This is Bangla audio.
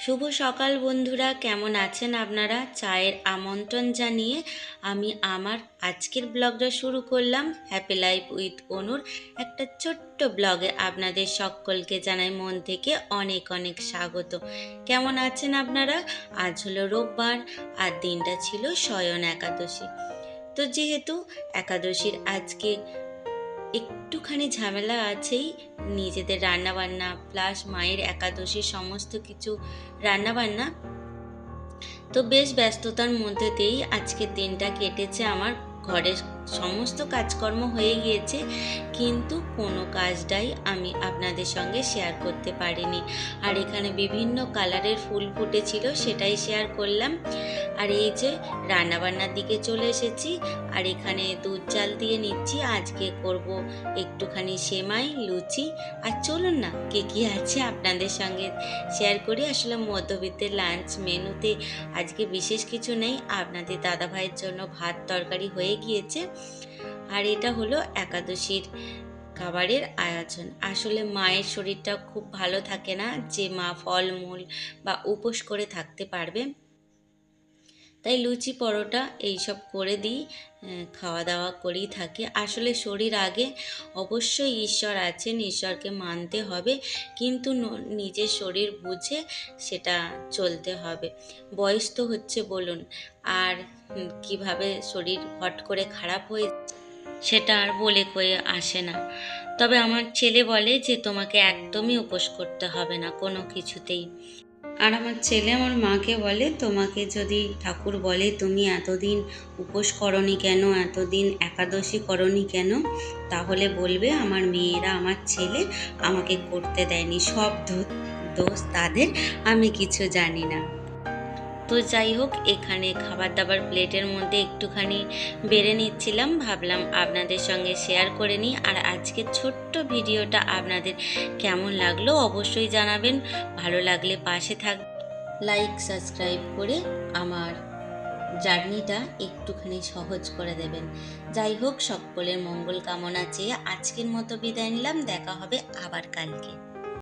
শুভ সকাল বন্ধুরা, কেমন আছেন আপনারা? চায়ের আমন্ত্রণ জানিয়ে আমি আমার আজকের ব্লগটা শুরু করলাম। হ্যাপি লাইফ উইথ অনুর একটা ছোট্ট ব্লগে আপনাদের সকলকে জানাই মন থেকে অনেক অনেক স্বাগত। কেমন আছেন আপনারা? আজ হলো রোববার আর দিনটা ছিল শয়ন একাদশী। তো যেহেতু একাদশীর আজকে একটুখানি ঝামেলা আছেই, নিজেদের রান্নাবান্না প্লাস মায়ের একাদশীর সমস্ত কিছু রান্নাবান্না, তো বেশ ব্যস্ততার মধ্যে দিয়েই আজকের দিনটা কেটেছে আমার। ঘরের সমস্ত কাজকর্ম হয়ে গিয়েছে, কিন্তু কোনো কাজটাই আমি আপনাদের সঙ্গে শেয়ার করতে পারিনি। আর এখানে বিভিন্ন কালারের ফুল ফুটেছিল, সেটাই শেয়ার করলাম। আর এই যে রান্নাবান্নার দিকে চলে এসেছি, আর এখানে দুধ চাল দিয়ে নিচ্ছি। আজকে করব একটুখানি সেমাই, লুচি। আর চলুন না কে কী আছে আপনাদের সঙ্গে শেয়ার করি। আসলে মধ্যবিত্তের লাঞ্চ মেনুতে আজকে বিশেষ কিছু নেই, আপনাদের দাদা ভাইয়ের জন্য ভাত তরকারি হয়ে গিয়েছে। আর এটা হলো একাদশীর খাবারের আয়োজন। আসলে মায়ের শরীরটা খুব ভালো থাকে না যে মা ফলমূল বা উপোস করে থাকতে পারবে, তাই লুচি পরোটা এইসব করে দিই, খাওয়া দাওয়া করেই থাকি। আসলে শরীর আগে, অবশ্যই ঈশ্বর আছেন, ঈশ্বরকে মানতে হবে, কিন্তু নিজের শরীর বুঝে সেটা চলতে হবে। বয়স তো হচ্ছে বলুন, আর কিভাবে শরীর হট করে খারাপ হয়ে সেটা আর বলে কয়ে আসে না। তবে আমার ছেলে বলে যে তোমাকে একদমই উপোস করতে হবে না কোনো কিছুতেই। আর আমার ছেলে আমার মাকে বলে, তোমাকে যদি ঠাকুর বলে তুমি এতদিন উপোস করনি কেন, এতদিন একাদশী করনি কেন, তাহলে বলবে আমার মেয়েরা, আমার ছেলে আমাকে করতে দেয়নি, সব দোষ তাদের, আমি কিছু জানি না। তো যাই হোক, এখানে খাবার দাবার প্লেটের মধ্যে একটুখানি বেড়ে নিচ্ছিলাম, ভাবলাম আপনাদের সঙ্গে শেয়ার করে নিই। আর আজকের ছোট্ট ভিডিওটা আপনাদের কেমন লাগলো অবশ্যই জানাবেন। ভালো লাগলে পাশে থাক, লাইক সাবস্ক্রাইব করে আমার জার্নিটা একটুখানি সহজ করে দেবেন। যাই হোক, সকলের মঙ্গল কামনা চেয়ে আজকের মতো বিদায় নিলাম। দেখা হবে আবার কালকে।